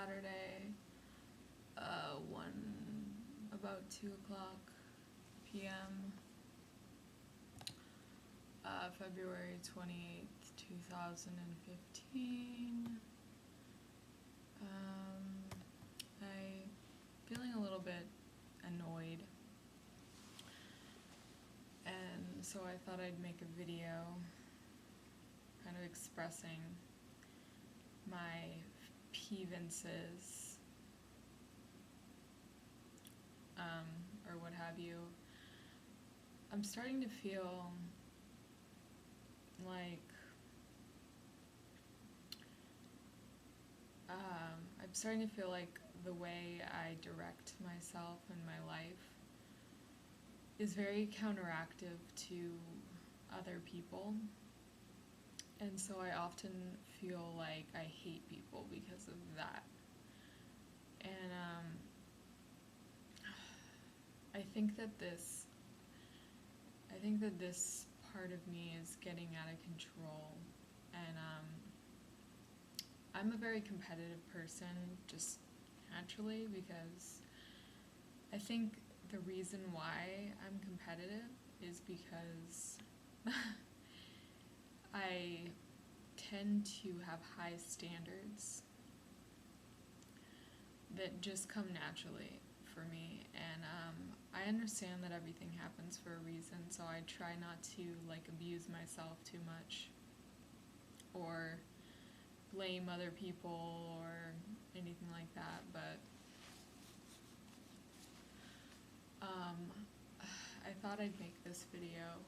Saturday, about 2 o'clock p.m., February 28th, 2015. I'm feeling a little bit annoyed, and so I thought I'd make a video kind of expressing my peevances, or what have you. I'm starting to feel like the way I direct myself in my life is very counteractive to other people, and so I often feel like I hate people because of that. And I think that this part of me is getting out of control, and I'm a very competitive person just naturally, because I think the reason why I'm competitive is because I tend to have high standards that just come naturally for me, and I understand that everything happens for a reason, so I try not to abuse myself too much or blame other people or anything like that, but I thought I'd make this video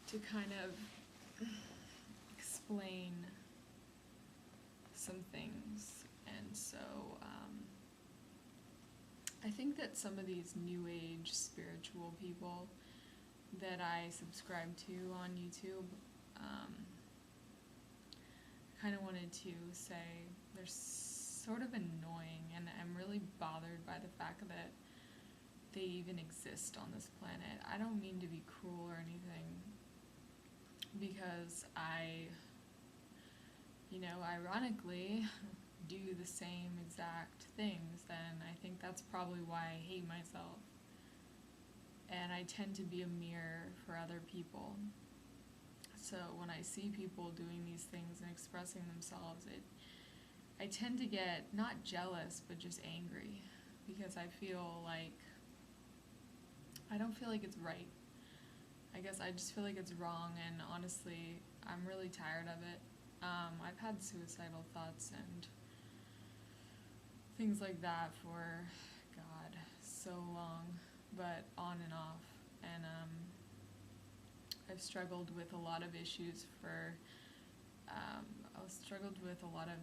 to kind of explain some things. And so I think that some of these new age spiritual people that I subscribe to on YouTube, kind of wanted to say they're sort of annoying, and I'm really bothered by the fact that they even exist on this planet. I don't mean to be cruel or anything, because I, ironically do the same exact things, then I think that's probably why I hate myself. And I tend to be a mirror for other people. So when I see people doing these things and expressing themselves, I tend to get not jealous, but just angry, because I don't feel like it's right. I guess I just feel like it's wrong, and honestly, I'm really tired of it. I've had suicidal thoughts and things like that for, God, so long, but on and off. And I've struggled with a lot of issues I've struggled with a lot of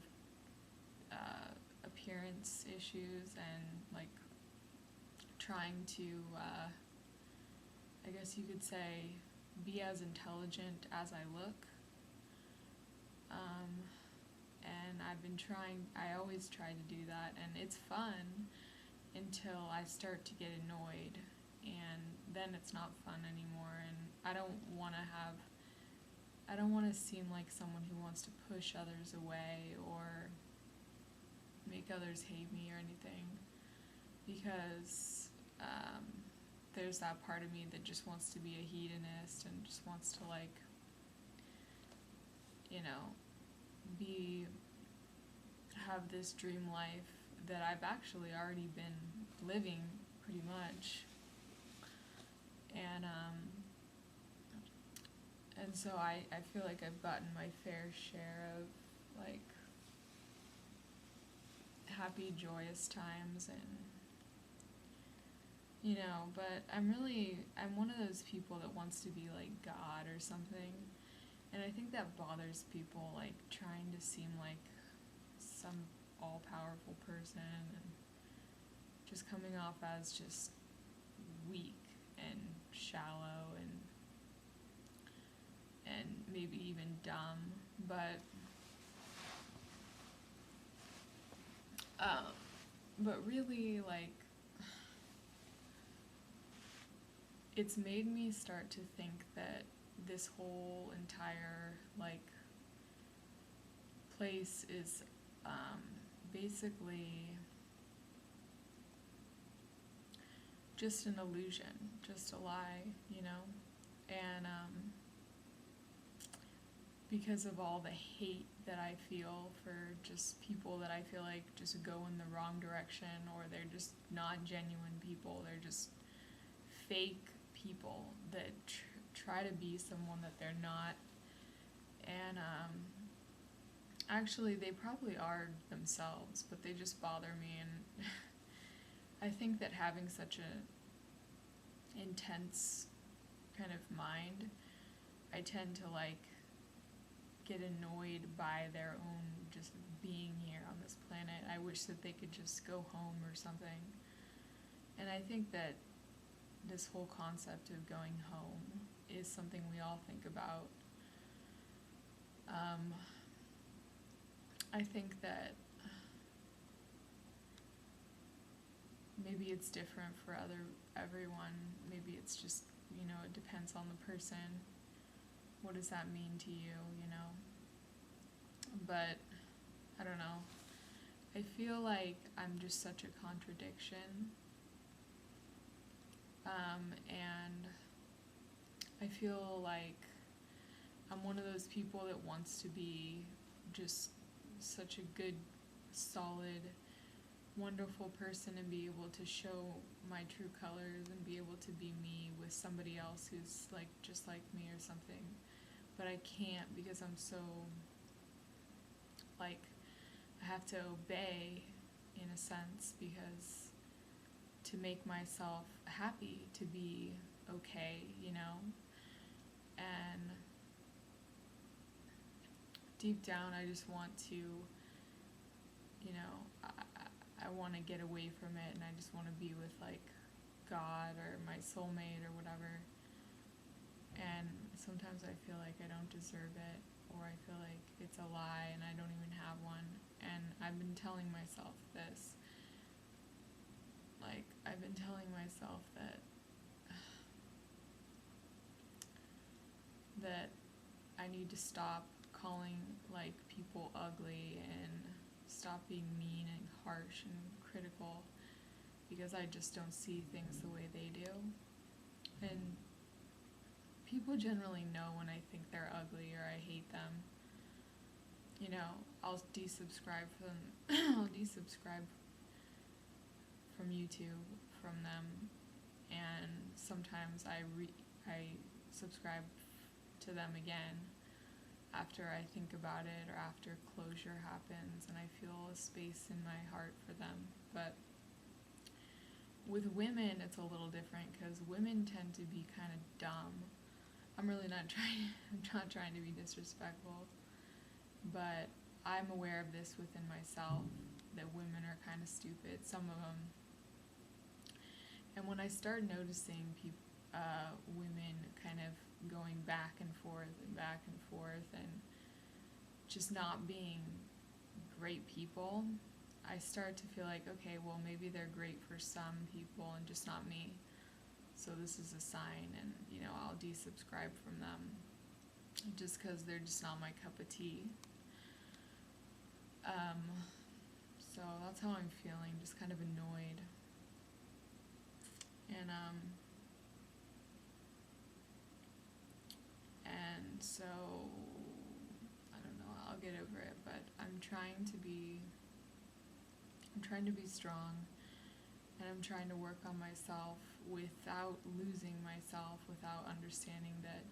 appearance issues, and trying to, I guess you could say, be as intelligent as I look. And I always try to do that, and it's fun until I start to get annoyed, and then it's not fun anymore, and I don't want to seem like someone who wants to push others away or make others hate me or anything, because there's that part of me that just wants to be a hedonist and just wants to have this dream life that I've actually already been living pretty much. And so I feel like I've gotten my fair share of happy, joyous times, and but I'm one of those people that wants to be like God or something, and I think that bothers people, trying to seem like some all-powerful person and just coming off as just weak and shallow and maybe even dumb, but really, it's made me start to think that this whole entire place is basically just an illusion, just a lie, you know? And because of all the hate that I feel for just people that I feel like just go in the wrong direction, or they're just not genuine people, they're just fake people that try to be someone that they're not. And actually they probably are themselves, but they just bother me. And I think that having such a intense kind of mind, I tend to like get annoyed by their own just being here on this planet. I wish that they could just go home or something. And I think that this whole concept of going home is something we all think about. I think that maybe it's different for everyone. Maybe it's just, you know, it depends on the person. What does that mean to you, you know? But I don't know. I feel like I'm just such a contradiction. And I feel like I'm one of those people that wants to be just such a good, solid, wonderful person and be able to show my true colors and be able to be me with somebody else who's like just like me or something. But I can't, because I'm so, like, I have to obey in a sense, because to make myself happy, to be okay, you know? And deep down I just want to, you know, I want to get away from it, and I just want to be with like God or my soulmate or whatever. And sometimes I feel like I don't deserve it, or I feel like it's a lie and I don't even have one. And I've been telling myself this. Like, I've been telling myself that I need to stop calling like people ugly and stop being mean and harsh and critical, because I just don't see things the way they do. And people generally know when I think they're ugly or I hate them. You know, I'll desubscribe from I'll desubscribe from YouTube from them, and sometimes I subscribe to them again after I think about it, or after closure happens and I feel a space in my heart for them. But with women it's a little different, because women tend to be kind of dumb. I'm not trying to be disrespectful, but I'm aware of this within myself, that women are kind of stupid, some of them. And when I started noticing women kind of going back and forth and just not being great people, I start to feel like, okay, well, maybe they're great for some people and just not me. So this is a sign, and, you know, I'll desubscribe from them just because they're just not my cup of tea. So that's how I'm feeling, just kind of annoyed. And so, I don't know, I'll get over it, but I'm trying to be strong, and I'm trying to work on myself without losing myself, without understanding that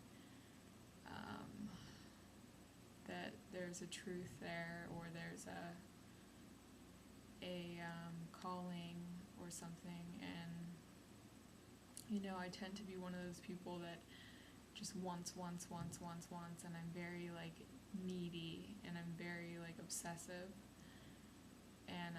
that there's a truth there, or there's a calling or something. And, you know, I tend to be one of those people that just wants, and I'm very like needy, and I'm very like obsessive, and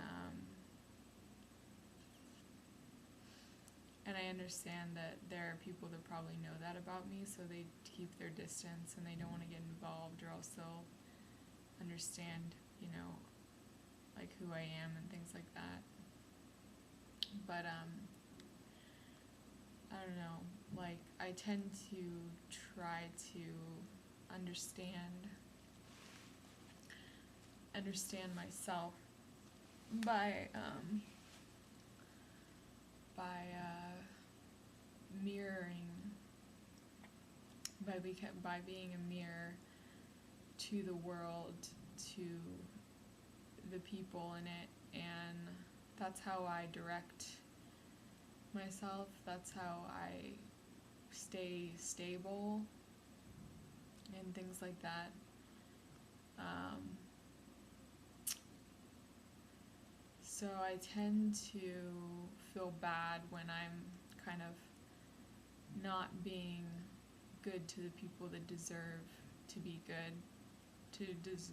I understand that there are people that probably know that about me, so they keep their distance and they don't want to get involved, or else they'll understand, you know, like who I am and things like that. But I don't know, like, I tend to try to understand myself by mirroring, by being a mirror to the world, to the people in it, and that's how I direct myself. That's how I stay stable and things like that. So I tend to feel bad when I'm kind of not being good to the people that deserve to be good,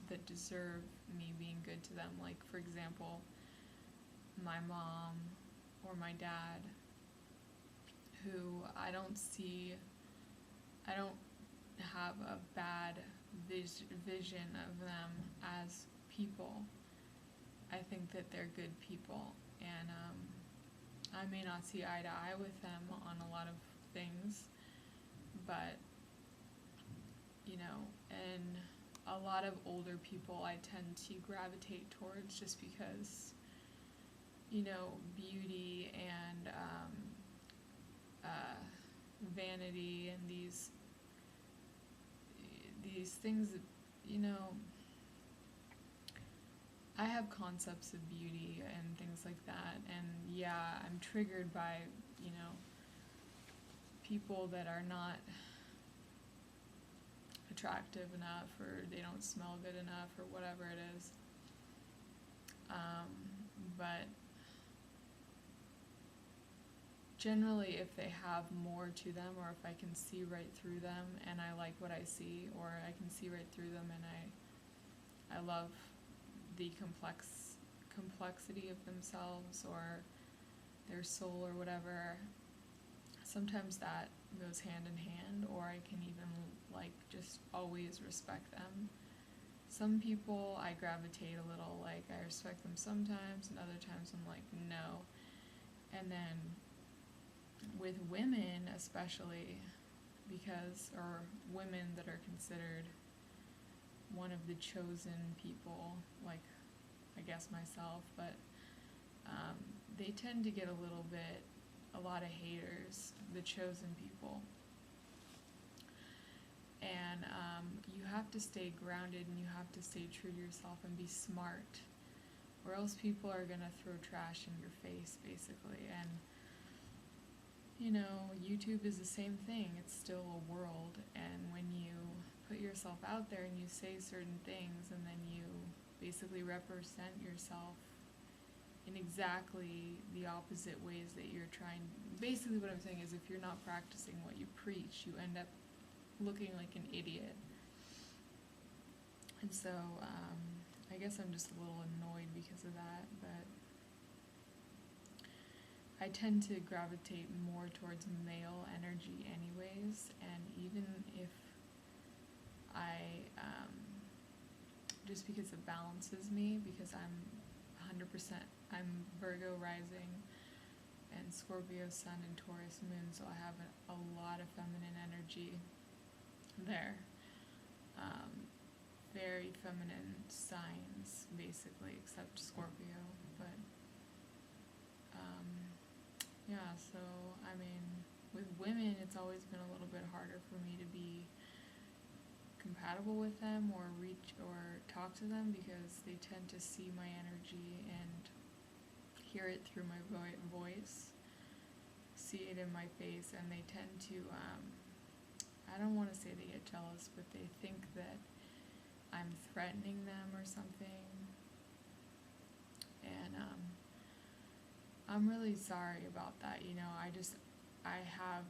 that deserve me being good to them. Like, for example, my mom or my dad, who I don't have a bad vision of them as people. I think that they're good people, and I may not see eye to eye with them on a lot of things, but, and a lot of older people I tend to gravitate towards just because, beauty and vanity and these things that, I have concepts of beauty and things like that, and yeah, I'm triggered by, people that are not attractive enough, or they don't smell good enough, or whatever it is. But generally, if they have more to them, or if I can see right through them and I like what I see, or I can see right through them and I love the complexity of themselves or their soul or whatever, sometimes that goes hand in hand, or I can even just always respect them. Some people I gravitate a little, I respect them sometimes, and other times I'm like, no. And then with women especially, or women that are considered one of the chosen people, like I guess myself, but they tend to get a lot of haters, the chosen people. And you have to stay grounded, and you have to stay true to yourself and be smart, or else people are going to throw trash in your face, basically. And YouTube is the same thing. It's still a world, and when you put yourself out there and you say certain things, and then you basically represent yourself in exactly the opposite ways that you're trying. Basically what I'm saying is, if you're not practicing what you preach, you end up looking like an idiot. And so I guess I'm just a little annoyed because of that, but I tend to gravitate more towards male energy anyways, and even if I, just because it balances me, because I'm 100%, I'm Virgo rising and Scorpio sun and Taurus moon, so I have a lot of feminine energy there. Very feminine signs, basically, except Scorpio, but yeah, so I mean, with women it's always been a little bit harder for me to be compatible with them or reach or talk to them, because they tend to see my energy and hear it through my voice, see it in my face, and they tend to I don't want to say they get jealous, but they think that I'm threatening them or something. And I'm really sorry about that. I have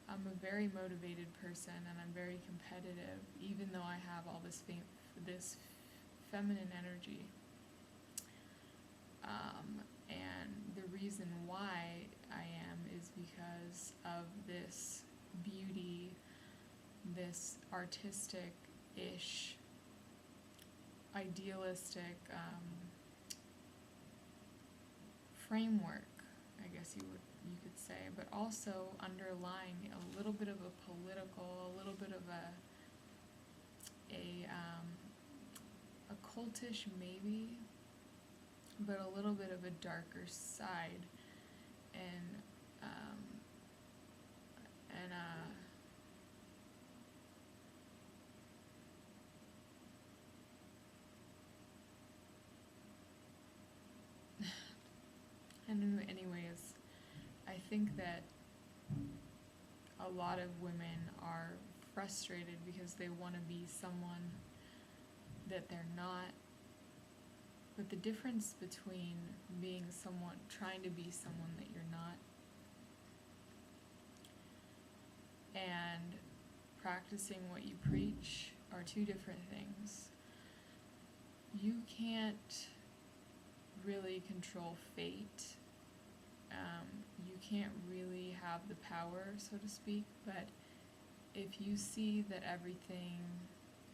I'm a very motivated person, and I'm very competitive, even though I have all this feminine energy. And the reason why I am is because of this beauty, this artistic-ish, idealistic framework, I guess you could say, but also underlying a little bit of a political, a little bit of a a cultish maybe, but a little bit of a darker side, and and anyways, I think that a lot of women are frustrated because they want to be someone that they're not. But the difference between being someone, trying to be someone that you're not, and practicing what you preach are two different things. You can't really control fate. You can't really have the power, so to speak, but if you see that everything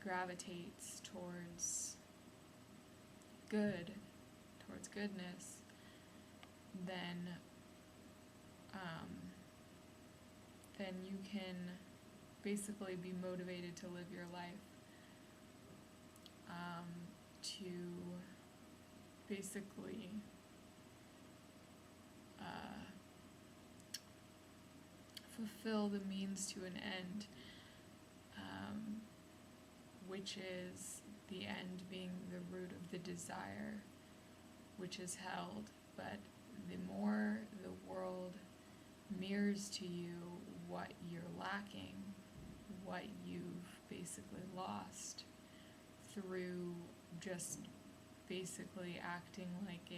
gravitates towards good, towards goodness, then you can basically be motivated to live your life, to basically fulfill the means to an end, which is the end being the root of the desire, which is held. But the more the world mirrors to you what you're lacking, what you've basically lost through just basically acting like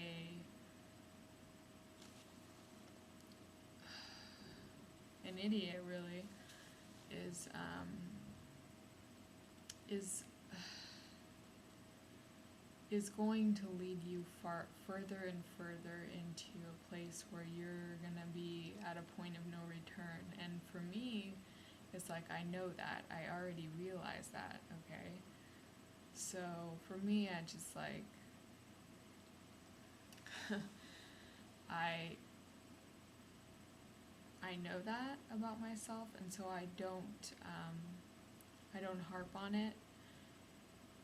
an idiot, really, is going to lead you further and further into a place where you're gonna be at a point of no return. And for me, it's like, I know that, I already realized that, okay? So for me, I just like, I know that about myself, and so I don't harp on it,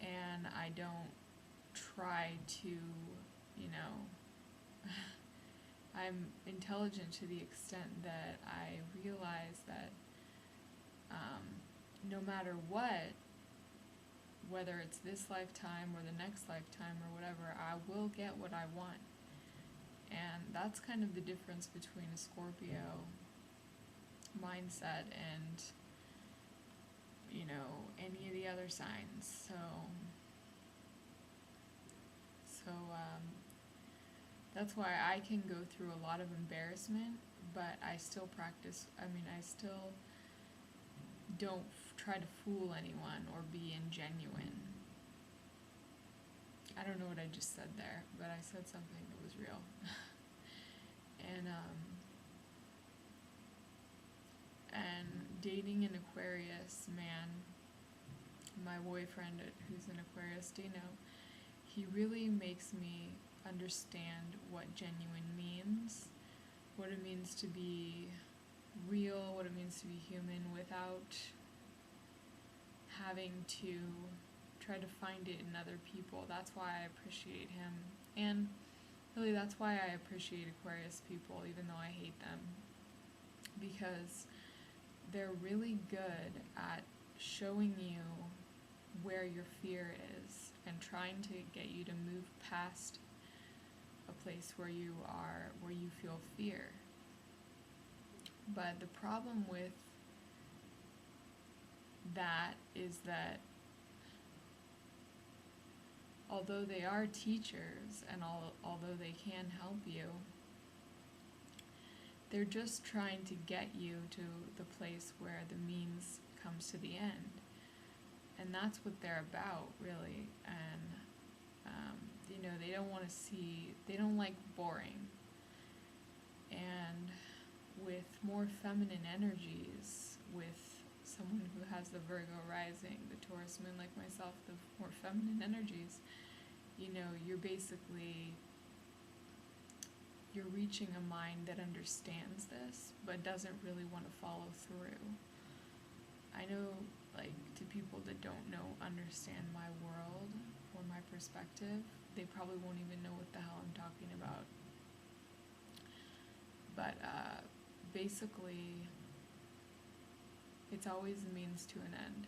and I don't try to, I'm intelligent to the extent that I realize that no matter what, whether it's this lifetime or the next lifetime or whatever, I will get what I want. And that's kind of the difference between a Scorpio mindset and, any of the other signs. So that's why I can go through a lot of embarrassment, but I still practice. I still don't try to fool anyone or be ingenuine. I don't know what I just said there, but I said something that was real. And dating an Aquarius man, my boyfriend who's an Aquarius, he really makes me understand what genuine means, what it means to be real, what it means to be human, without having to try to find it in other people. That's why I appreciate him, and really that's why I appreciate Aquarius people, even though I hate them, because they're really good at showing you where your fear is and trying to get you to move past a place where you feel fear. But the problem with that is that although they are teachers and although they can help you, they're just trying to get you to the place where the means comes to the end. And that's what they're about, really. And, they don't like boring. And with more feminine energies, with someone who has the Virgo rising, the Taurus moon like myself, the more feminine energies, you're reaching a mind that understands this, but doesn't really want to follow through. I know, to people that don't understand my world or my perspective. They probably won't even know what the hell I'm talking about. But basically, it's always a means to an end.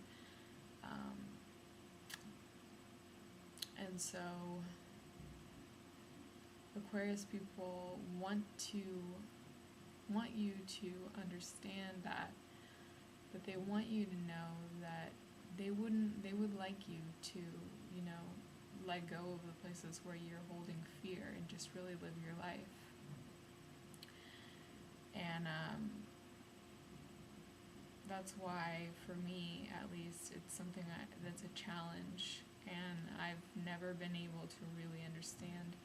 And so Aquarius people want you to understand that, but they want you to know that they would like you to, let go of the places where you're holding fear and just really live your life. And that's why, for me at least, it's something that's a challenge, and I've never been able to really understand,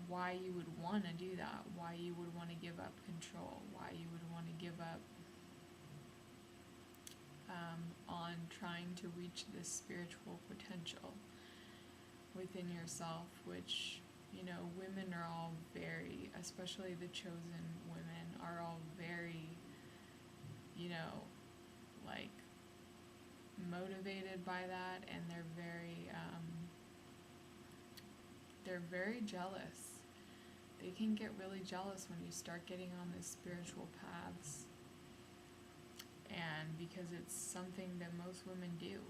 why you would want to do that, why you would want to give up control, why you would want to give up on trying to reach this spiritual potential within yourself, which, women are all very, especially the chosen women, are all very, like, motivated by that, and they're very jealous. They can get really jealous when you start getting on these spiritual paths. And because it's something that most women do,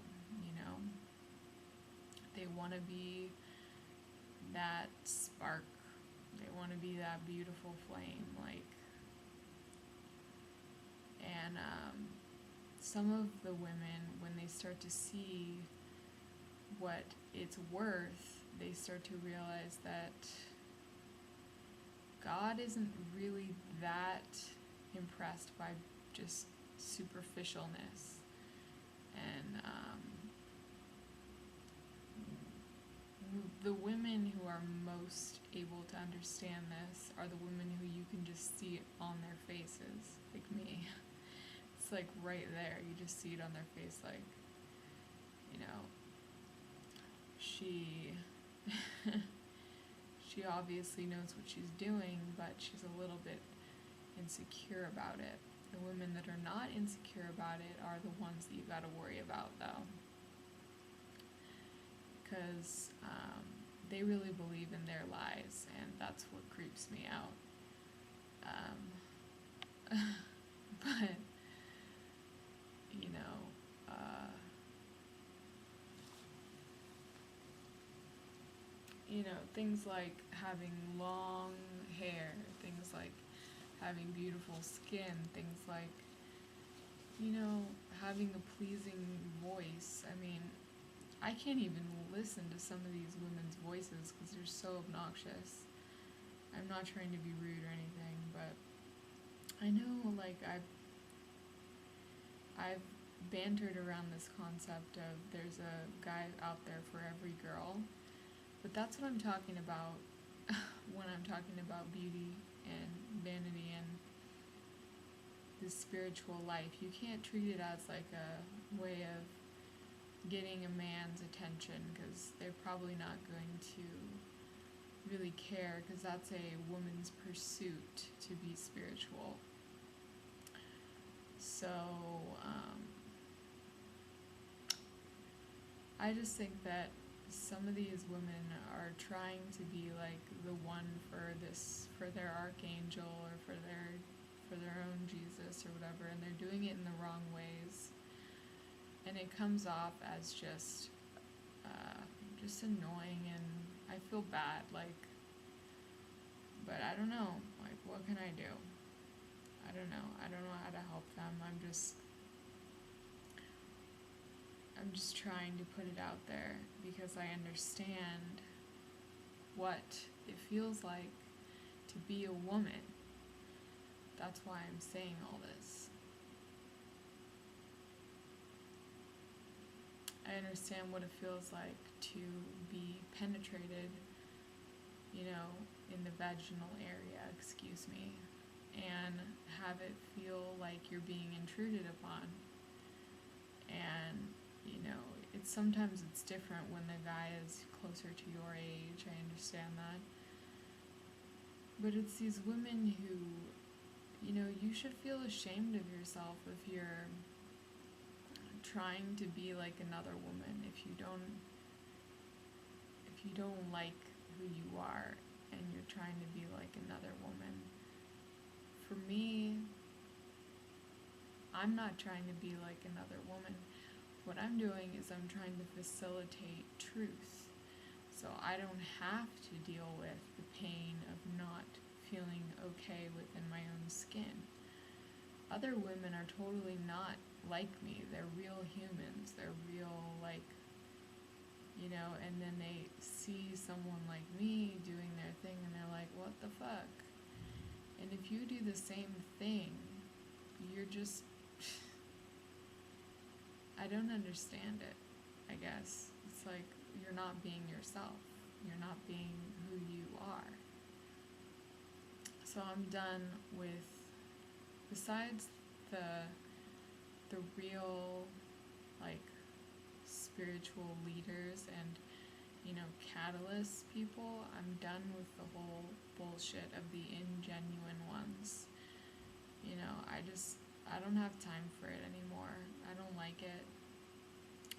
they want to be that spark. They want to be that beautiful flame, and some of the women, when they start to see what it's worth, they start to realize that God isn't really that impressed by just superficialness. And the women who are most able to understand this are the women who you can just see it on their faces, like me. It's like right there, you just see it on their face, like, she she obviously knows what she's doing, but she's a little bit insecure about it. The women that are not insecure about it are the ones that you gotta worry about, though. Because they really believe in their lies, and that's what creeps me out. But, things like having long hair, things like having beautiful skin, things like, having a pleasing voice. I mean, I can't even listen to some of these women's voices because they're so obnoxious. I'm not trying to be rude or anything, but I know, like, I've bantered around this concept of there's a guy out there for every girl, but that's what I'm talking about when I'm talking about beauty and vanity and this spiritual life. You can't treat it as like a way of getting a man's attention, because they're probably not going to really care, because that's a woman's pursuit to be spiritual. So I just think that some of these women are trying to be like the one for their archangel, or for their own Jesus or whatever, and they're doing it in the wrong ways, and it comes off as just annoying, and I feel bad, but I don't know, what can I do? I don't know how to help them. I'm just trying to put it out there, because I understand what it feels like to be a woman. That's why I'm saying all this. I understand what it feels like to be penetrated, in the vaginal area, and have it feel like you're being intruded upon. And, sometimes it's different when the guy is closer to your age, I understand that. But it's these women who, you should feel ashamed of yourself if you're trying to be like another woman if you don't like who you are and you're trying to be like another woman. For me, I'm not trying to be like another woman. What I'm doing is I'm trying to facilitate truth, so I don't have to deal with the pain of not feeling okay within my own skin. Other women are totally not like me. They're real humans. They're real, like, you know, and then they see someone like me doing their thing and they're like, what the fuck? And if you do the same thing, you're just, I don't understand it, I guess. It's like you're not being yourself. You're not being who you are. So I'm done with, besides the real, like, spiritual leaders and, you know, catalyst people, I'm done with the whole bullshit of the ingenuine ones. You know, I don't have time for it anymore. I don't like it.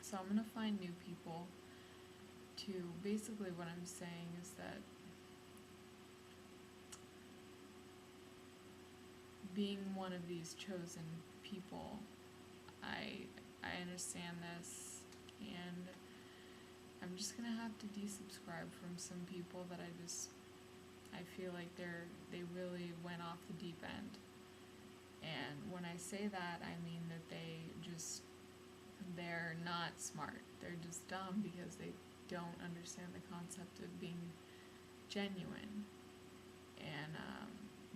So I'm gonna find new people to, basically what I'm saying is that being one of these chosen people, I understand this, and I'm just gonna have to desubscribe from some people that I feel like they really went off the deep end. And when I say that, I mean that they're not smart. They're just dumb because they don't understand the concept of being genuine and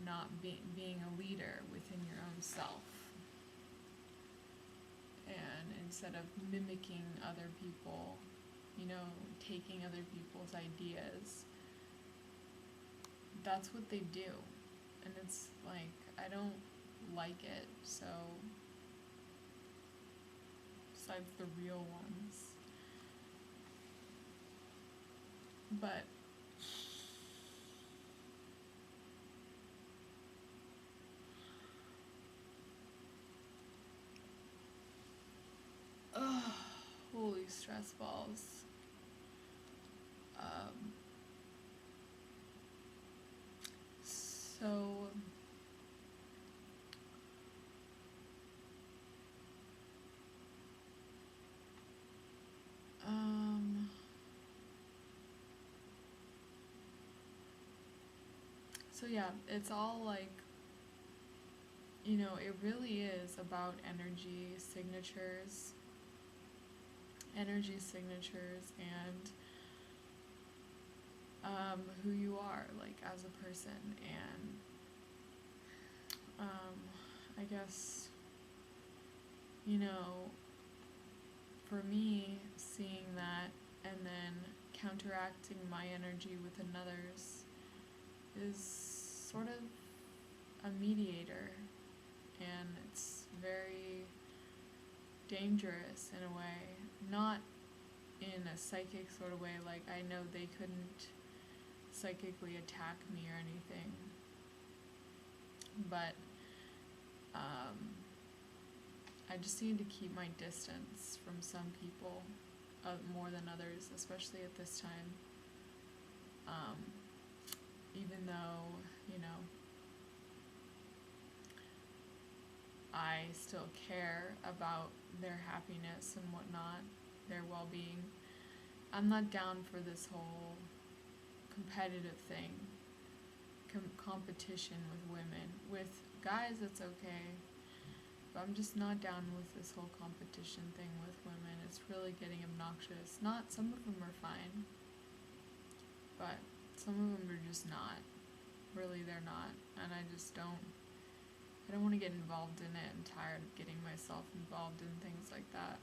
not being a leader within your own self. And instead of mimicking other people, you know, taking other people's ideas, that's what they do. And it's like, I don't like it, so besides the real ones. But holy stress balls. So yeah, it's all like, you know, it really is about energy signatures and who you are, like, as a person. And I guess, you know, for me, seeing that and then counteracting my energy with another's is sort of a mediator, and it's very dangerous in a way. Not in a psychic sort of way, like, I know they couldn't psychically attack me or anything, but I just need to keep my distance from some people more than others, especially at this time. Even though, you know, I still care about their happiness and whatnot, their well-being. I'm not down for this whole competitive thing, competition with women. With guys, it's okay, but I'm just not down with this whole competition thing with women. It's really getting obnoxious. Some of them are fine, but some of them are just not. Really, they're not, and I don't want to get involved in it. I'm tired of getting myself involved in things like that.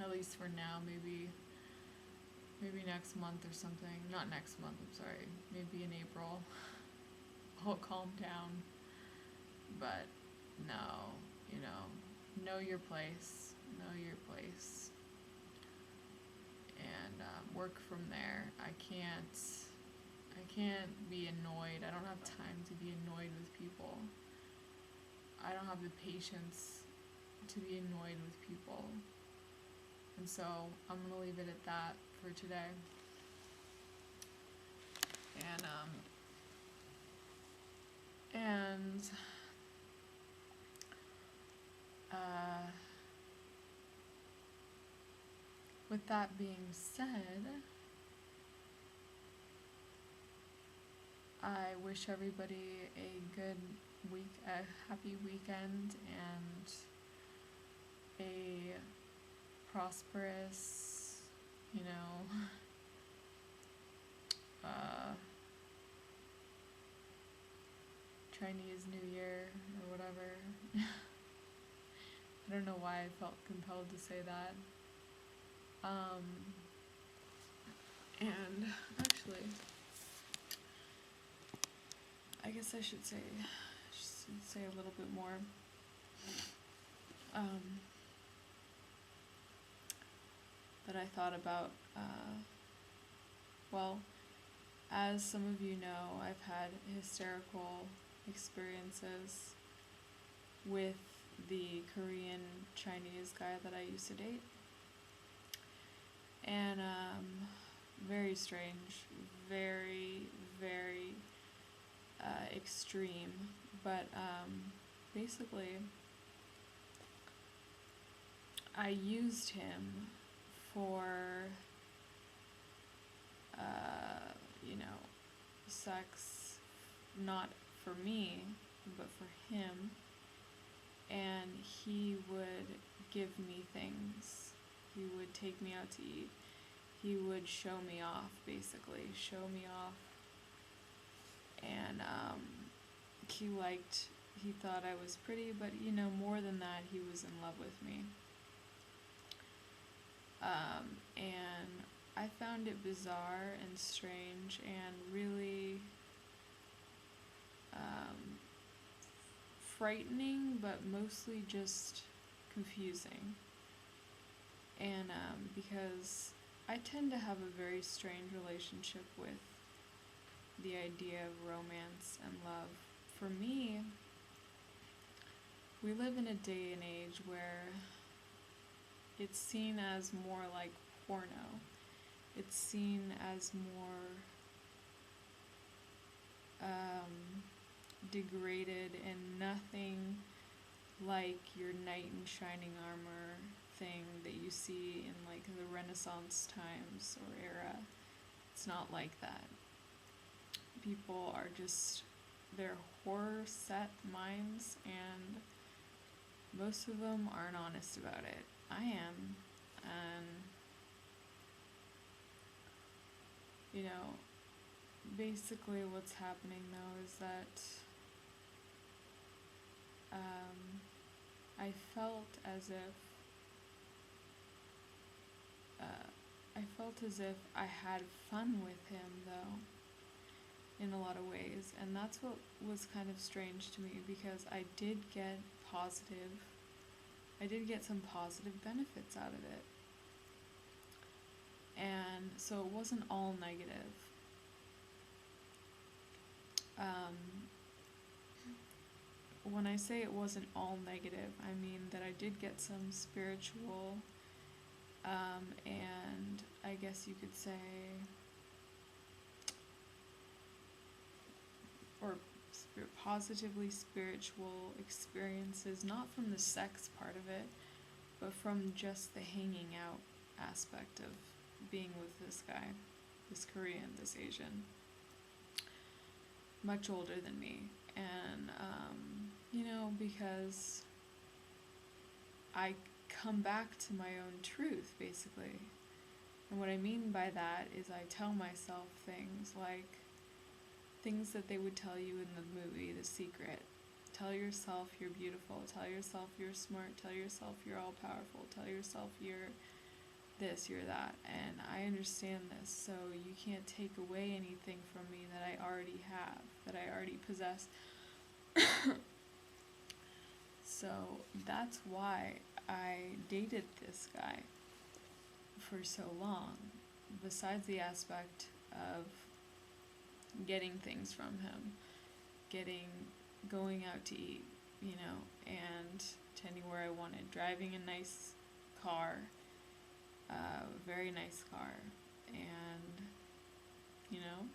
At least for now, maybe next month or something. Not next month, I'm sorry. Maybe in April. I'll calm down. But no, you know your place. Know your place. And work from there. I can't be annoyed. I don't have time to be annoyed with people. I don't have the patience to be annoyed with people. And so I'm gonna leave it at that for today. And with that being said, I wish everybody a good week, a happy weekend, and a prosperous, Chinese New Year or whatever. I don't know why I felt compelled to say that. And actually, I guess I should say a little bit more. That I thought about. Well, as some of you know, I've had hysterical experiences with the Korean Chinese guy that I used to date. And very strange, very, very extreme. But basically, I used him for sex, not for me, but for him. And he would give me things. He would take me out to eat. He would show me off, basically. And he thought I was pretty, but more than that, he was in love with me. And I found it bizarre and strange and really frightening, but mostly just confusing. And because I tend to have a very strange relationship with the idea of romance and love. For me, we live in a day and age where it's seen as more like porno. It's seen as more degraded and nothing like your knight in shining armor thing that you see in like the Renaissance times or era. It's not like that. People are just, they're horror set minds, and most of them aren't honest about it. I am. And basically what's happening though is that I felt as if I had fun with him though, in a lot of ways, and that's what was kind of strange to me, because I did get some positive benefits out of it. And so it wasn't all negative. When I say it wasn't all negative, I mean that I did get some spiritual, and I guess you could say, or positively spiritual experiences, not from the sex part of it, but from just the hanging out aspect of being with this guy, this Korean, this Asian, much older than me. And because I come back to my own truth, basically. And what I mean by that is I tell myself things like things that they would tell you in the movie The Secret. Tell yourself you're beautiful. Tell yourself you're smart. Tell yourself you're all powerful. Tell yourself you're this, you're that. And I understand this, so you can't take away anything from me that I already have, that I already possess. So that's why I dated this guy for so long, besides the aspect of getting things from him, going out to eat, and to anywhere I I wanted. Driving a nice car, very nice car, and, you know,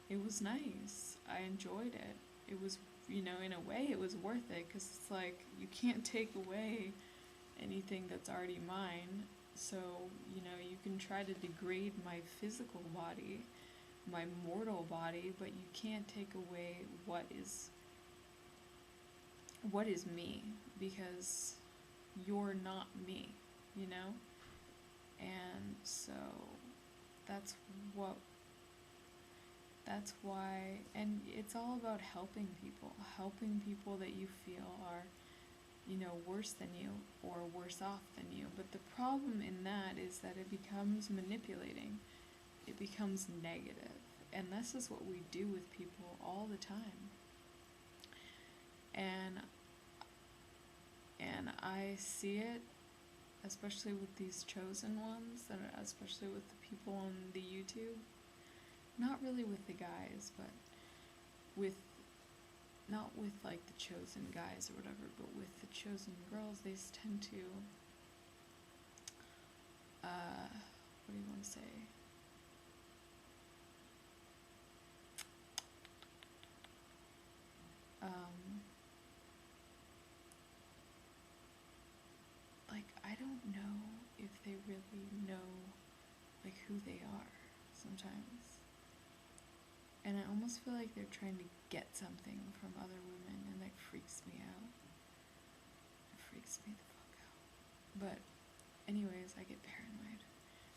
it was nice. I enjoyed it. It was, you know, in a way it was worth it, because it's like, you can't take away anything that's already mine. So, you know, you can try to degrade my physical body, my mortal body, but you can't take away what is me, because you're not me, you know? And so that's why, and it's all about helping people that you feel are, you know, worse than you or worse off than you. But the problem in that is that it becomes manipulating. It becomes negative. And this is what we do with people all the time. And I see it, especially with these chosen ones, and especially with the people on the YouTube. Not really with the guys, but not with like the chosen guys or whatever, but with the chosen girls, they tend to, what do you want to say? Like, I don't know if they really know, like, who they are sometimes. And I almost feel like they're trying to get something from other women, and that freaks me out. It freaks me the fuck out. But anyways, I get paranoid.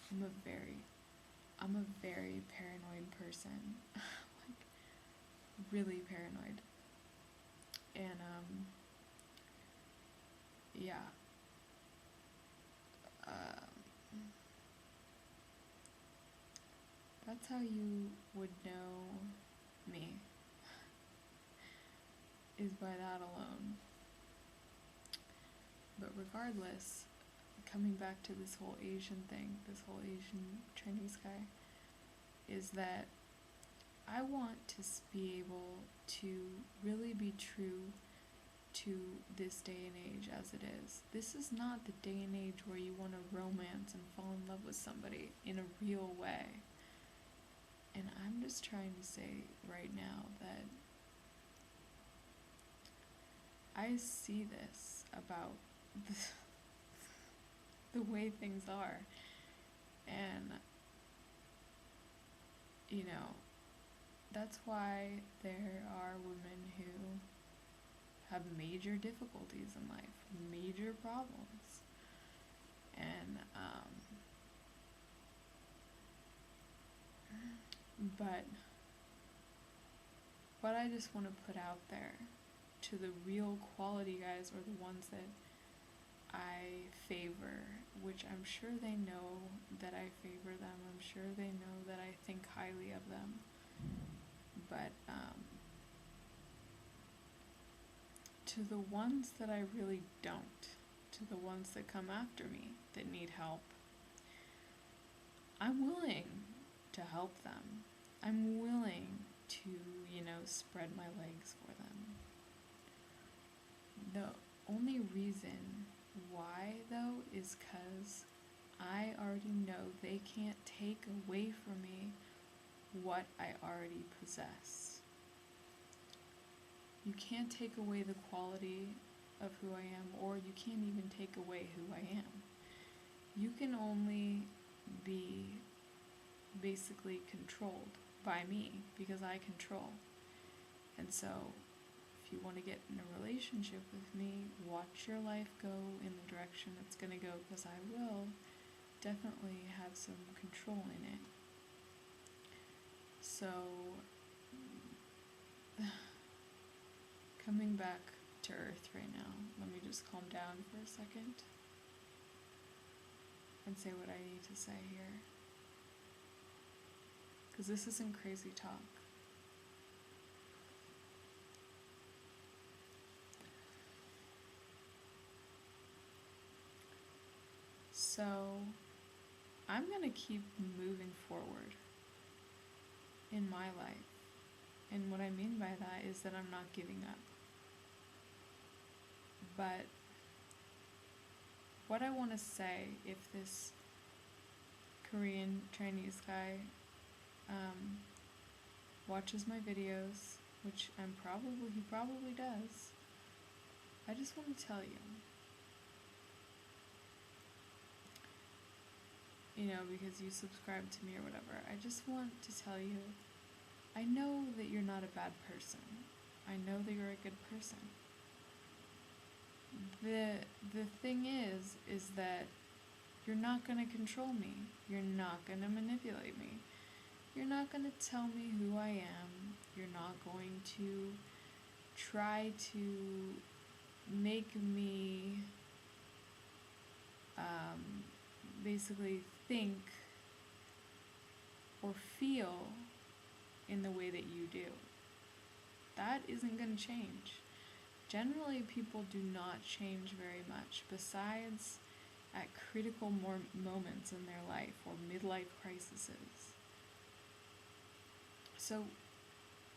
I'm a very paranoid person. Like, really paranoid. And yeah. That's how you would know me, is by that alone. But regardless, coming back to this whole Asian thing, this whole Asian Chinese guy, is that I want to be able to really be true to this day and age as it is. This is not the day and age where you want to romance and fall in love with somebody in a real way. And I'm just trying to say right now that I see this about the way things are. And, you know, that's why there are women who have major difficulties in life, major problems. And, but what I just want to put out there to the real quality guys, or the ones that I favor, which I'm sure they know that I favor them, I'm sure they know that I think highly of them, but to the ones that I really don't, to the ones that come after me, that need help, I'm willing to help them. I'm willing to, you know, spread my legs for them. The only reason why, though, is because I already know they can't take away from me what I already possess. You can't take away the quality of who I am, or you can't even take away who I am. You can only be basically controlled by me, because I control. And so, if you want to get in a relationship with me, watch your life go in the direction it's going to go, because I will definitely have some control in it. So, coming back to Earth right now, let me just calm down for a second and say what I need to say here. Because this isn't crazy talk. So, I'm going to keep moving forward in my life. And what I mean by that is that I'm not giving up. But what I want to say, if this Korean Chinese guy watches my videos, which he probably does, I just want to tell you know, because you subscribe to me or whatever, I just want to tell you, I know that you're not a bad person. I know that you're a good person. The thing is that you're not going to control me. You're not going to manipulate me. You're not going to tell me who I am. You're not going to try to make me basically think or feel in the way that you do. That isn't going to change. Generally, people do not change very much, besides at critical moments in their life or midlife crises. So,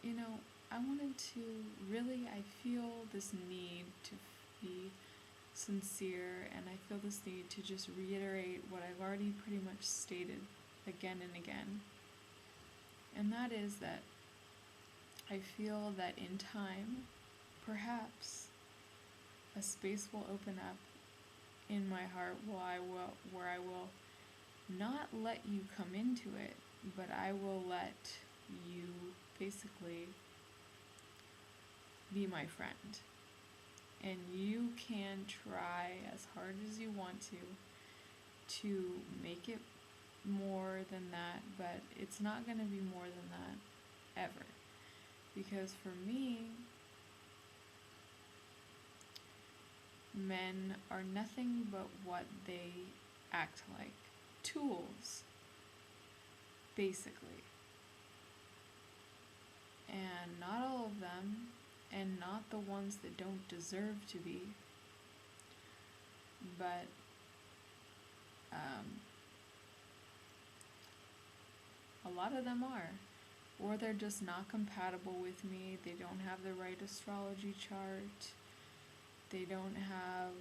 you know, I wanted to I feel this need to be sincere, and I feel this need to just reiterate what I've already pretty much stated again and again. And that is that I feel that in time, perhaps, a space will open up in my heart where I will not let you come into it, but I will let you basically be my friend. And you can try as hard as you want to make it more than that, but it's not going to be more than that ever. Because for me, men are nothing but what they act like. Tools, basically. And not all of them, and not the ones that don't deserve to be, but a lot of them are. Or they're just not compatible with me. They don't have the right astrology chart. They don't have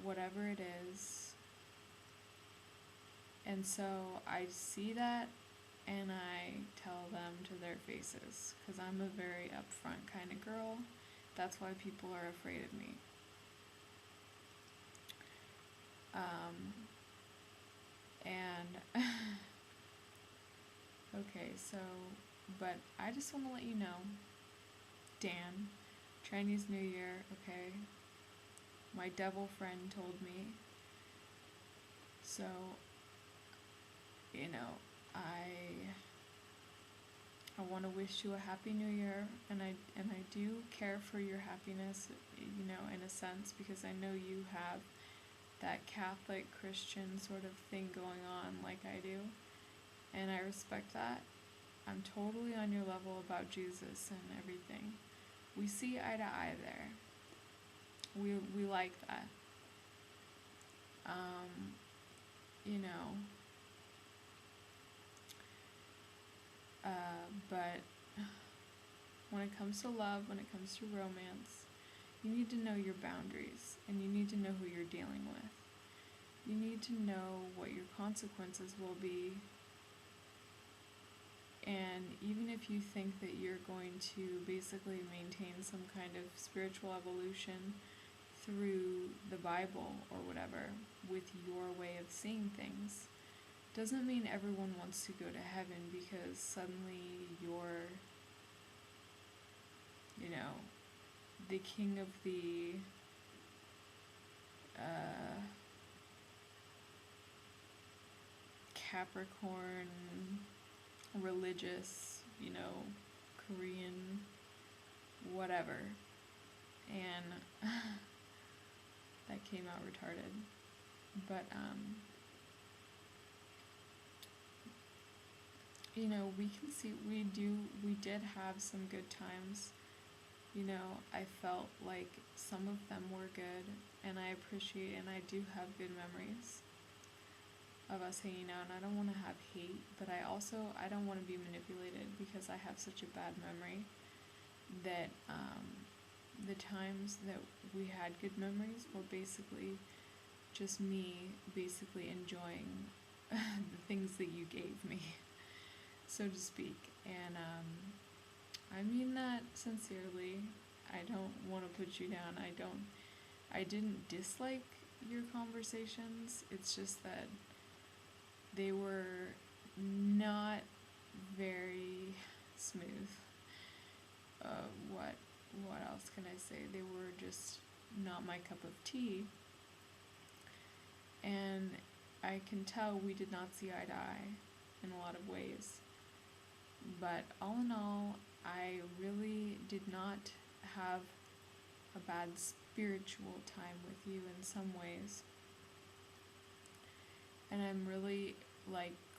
whatever it is. And so I see that and I tell them to their faces, because I'm a very upfront kind of girl. That's why people are afraid of me. Okay, so, but I just want to let you know, Dan, Chinese New Year, okay, my devil friend told me, so, you know, I want to wish you a happy new year, and I do care for your happiness, you know, in a sense, because I know you have that Catholic Christian sort of thing going on like I do, and I respect that. I'm totally on your level about Jesus and everything. We see eye to eye there. We like that. You know, but when it comes to love, when it comes to romance, you need to know your boundaries, and you need to know who you're dealing with. You need to know what your consequences will be, and even if you think that you're going to basically maintain some kind of spiritual evolution through the Bible or whatever, with your way of seeing things, doesn't mean everyone wants to go to heaven because suddenly you're, you know, the king of the Capricorn, religious, you know, Korean, whatever. And that came out retarded. But, you know, we can see, we did have some good times. You know, I felt like some of them were good, and I appreciate, and I do have good memories of us hanging out, and I don't want to have hate, but I don't want to be manipulated, because I have such a bad memory that the times that we had good memories were basically just me basically enjoying the things that you gave me, so to speak. And I mean that sincerely. I don't want to put you down. I didn't dislike your conversations. It's just that they were not very smooth. What else can I say? They were just not my cup of tea. And I can tell we did not see eye to eye in a lot of ways. But all in all, I really did not have a bad spiritual time with you in some ways. And I'm really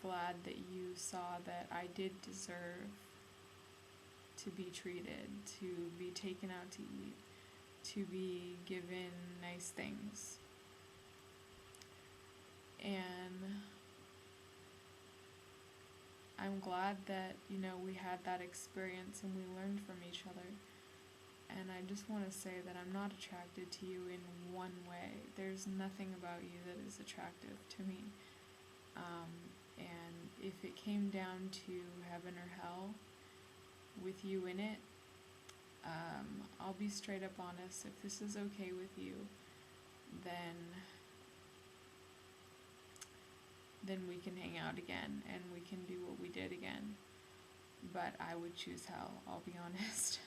glad that you saw that I did deserve to be treated, to be taken out to eat, to be given nice things. And I'm glad that, we had that experience and we learned from each other. And I just want to say that I'm not attracted to you in one way. There's nothing about you that is attractive to me. And if it came down to heaven or hell with you in it, I'll be straight up honest. If this is okay with you, then we can hang out again and we can do what we did again. But I would choose hell, I'll be honest.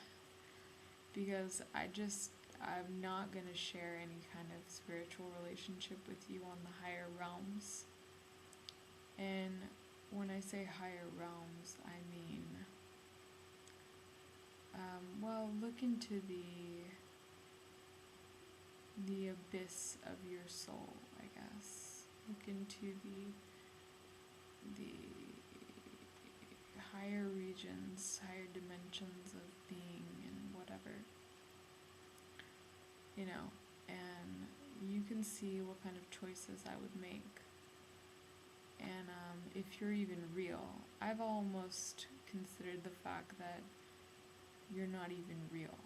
Because I'm not going to share any kind of spiritual relationship with you on the higher realms. And when I say higher realms, I mean, look into the abyss of your soul, I guess. Look into the higher regions, higher dimensions of being and whatever. And you can see what kind of choices I would make. And if you're even real, I've almost considered the fact that you're not even real.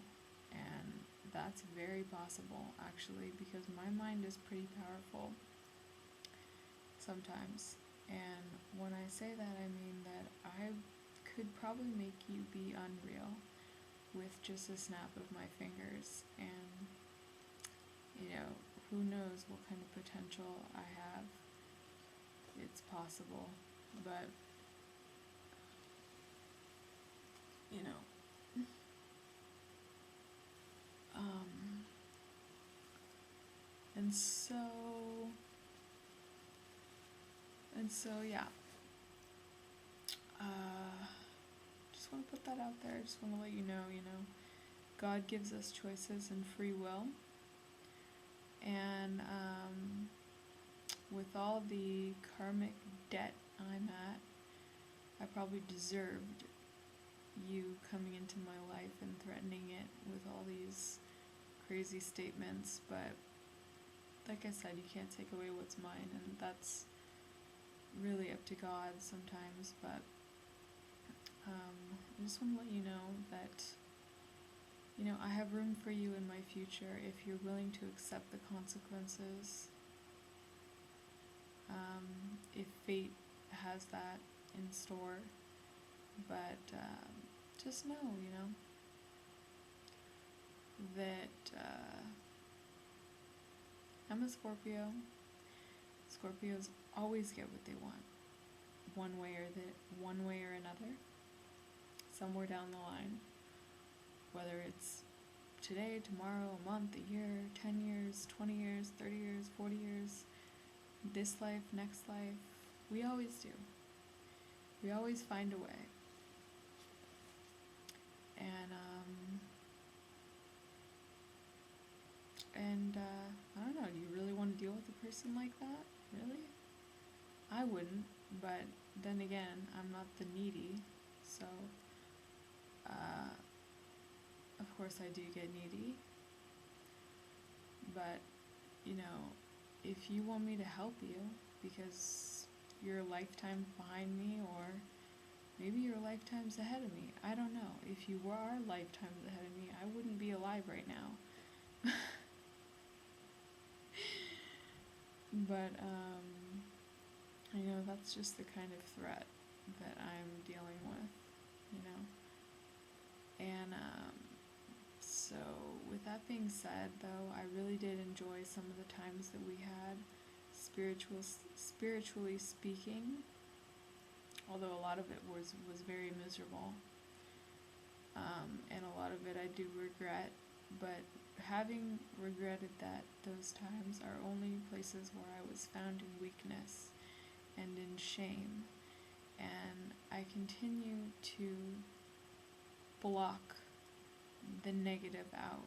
And that's very possible, actually, because my mind is pretty powerful sometimes. And when I say that, I mean that I could probably make you be unreal with just a snap of my fingers. And, who knows what kind of potential I have. It's possible, but, and so, yeah. Just want to put that out there. Just want to let you know, God gives us choices and free will. And, with all the karmic debt I'm at, I probably deserved you coming into my life and threatening it with all these crazy statements, but like I said, you can't take away what's mine, and that's really up to God sometimes. But I just want to let you know that I have room for you in my future if you're willing to accept the consequences. If fate has that in store. But just know, that I'm a Scorpio. Scorpios always get what they want, one way or another, somewhere down the line. Whether it's today, tomorrow, a month, a year, 10 years, 20 years, 30 years, 40 years, this life, next life, we always do. We always find a way. And I don't know, do you really want to deal with a person like that? Really? I wouldn't, but then again, I'm not the needy, so of course I do get needy. But, if you want me to help you because you're a lifetime behind me, or maybe your lifetime's ahead of me, I don't know. If you were lifetimes ahead of me, I wouldn't be alive right now. But I know that's just the kind of threat that I'm dealing with, you know. And so with that being said, though, I really did enjoy some of the times that we had spiritually speaking, although a lot of it was very miserable. And a lot of it I do regret, but having regretted that, those times are only places where I was found in weakness and in shame, and I continue to block the negative out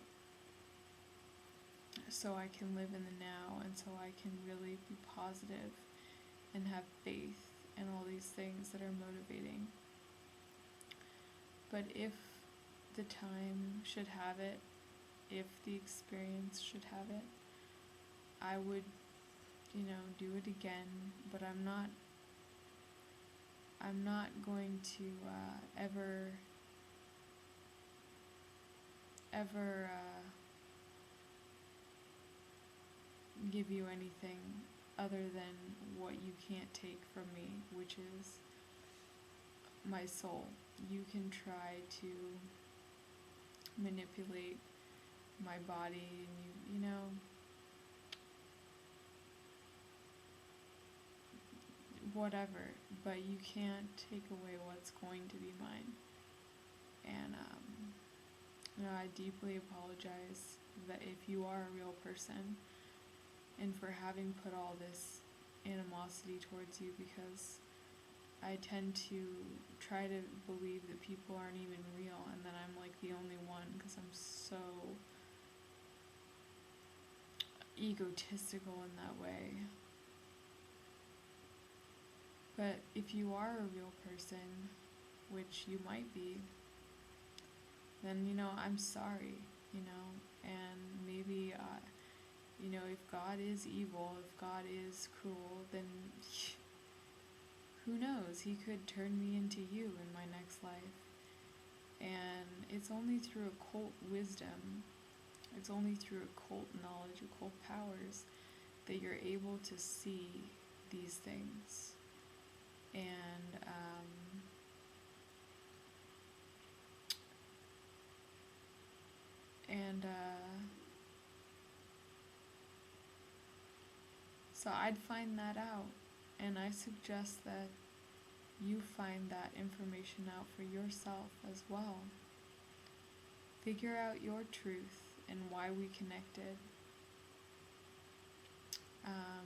so I can live in the now, and so I can really be positive and have faith and all these things that are motivating. But if the time should have it, if the experience should have it, I would, do it again. But I'm not going to ever give you anything other than what you can't take from me, which is my soul. You can try to manipulate my body, and whatever, but you can't take away what's going to be mine. And I deeply apologize that if you are a real person, and for having put all this animosity towards you, because I tend to try to believe that people aren't even real, and that I'm like the only one, because I'm so egotistical in that way. But if you are a real person, which you might be, then I'm sorry, and maybe if God is evil, if God is cruel, then who knows, he could turn me into you in my next life. And it's only through occult wisdom, it's only through occult knowledge, occult powers, that you're able to see these things. And so I'd find that out, and I suggest that you find that information out for yourself as well. Figure out your truth and why we connected,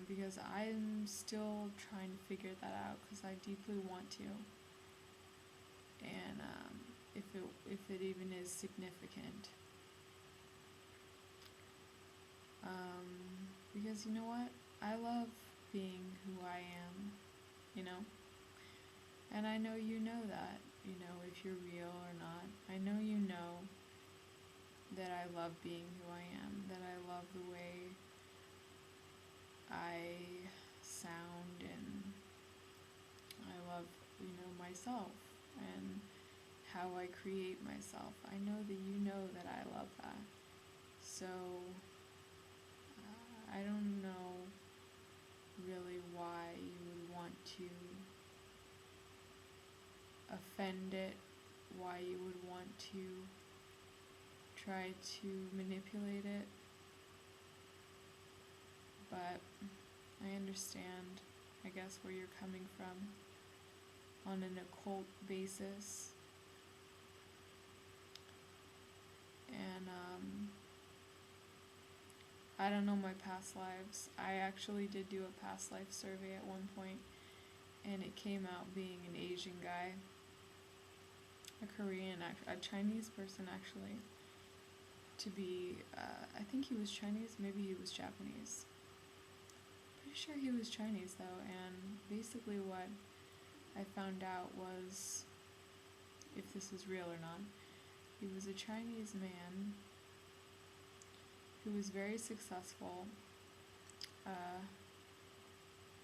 because I'm still trying to figure that out, because I deeply want to, and if it even is significant, because you know what, I love being who I am, and I know you know that, if you're real or not. I know you know that I love being who I am, that I love the way I sound, and I love, myself, and how I create myself. I know that you know that I love that. So, I don't know really why you would want to offend it, why you would want to try to manipulate it, but I understand, I guess, where you're coming from on an occult basis. And I don't know my past lives. I actually did do a past life survey at one point, and it came out being an Asian guy, a Korean, a Chinese person actually, to be, I think he was Chinese, maybe he was Japanese. Pretty sure he was Chinese though, and basically what I found out was, if this is real or not, he was a Chinese man who was very successful,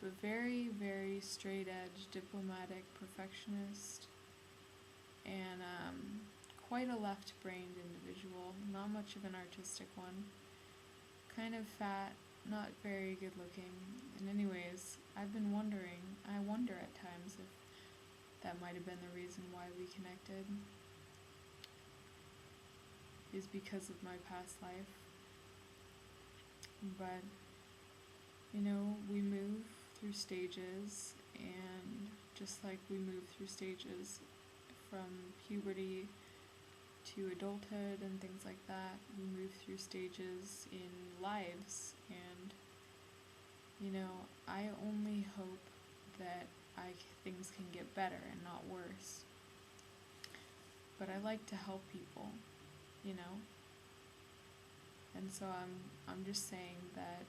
but very, very straight edge, diplomatic, perfectionist, and quite a left-brained individual, not much of an artistic one, kind of fat, not very good looking. And anyways, I wonder at times if that might have been the reason why we connected, is because of my past life. But, we move through stages, and just like we move through stages from puberty to adulthood and things like that, we move through stages in lives, and I only hope that things can get better and not worse. But I like to help people, and so I'm just saying that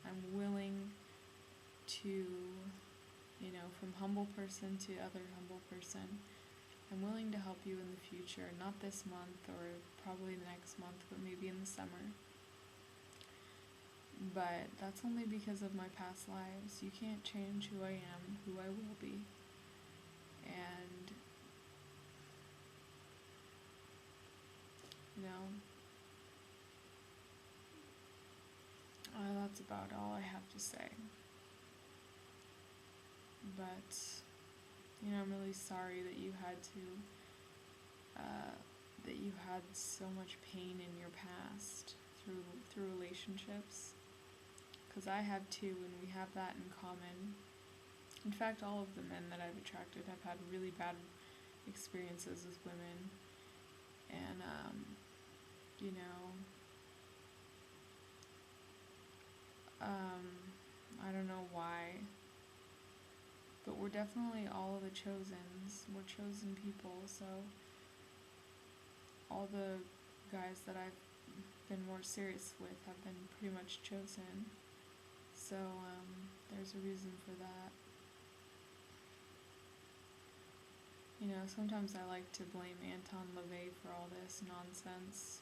I'm willing to, from humble person to other humble person, I'm willing to help you in the future, not this month or probably next month, but maybe in the summer. But that's only because of my past lives. You can't change who I am, who I will be. And, that's about all I have to say. But, I'm really sorry that you had so much pain in your past through relationships. Because I have too, and we have that in common. In fact, all of the men that I've attracted have had really bad experiences with women. And, I don't know why, but we're definitely all the chosens. We're chosen people, so all the guys that I've been more serious with have been pretty much chosen. So, there's a reason for that. Sometimes I like to blame Anton LaVey for all this nonsense,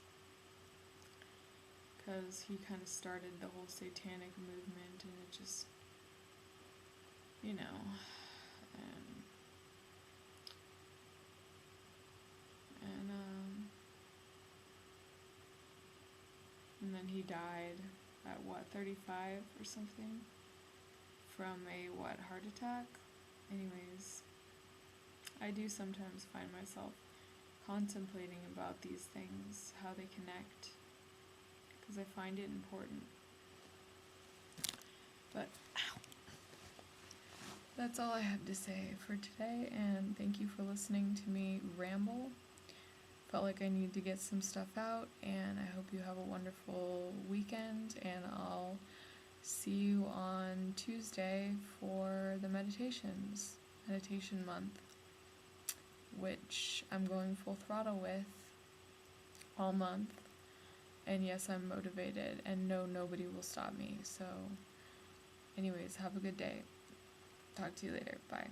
because he kind of started the whole satanic movement, and it just, and then he died at 35 or something from a heart attack. Anyways, I do sometimes find myself contemplating about these things, how they connect, because I find it important. But that's all I have to say for today, and thank you for listening to me ramble. Felt like I need to get some stuff out, and I hope you have a wonderful weekend, and I'll see you on Tuesday for the meditation month, which I'm going full throttle with all month. And yes, I'm motivated, and no, nobody will stop me. So anyways, have a good day. Talk to you later. Bye.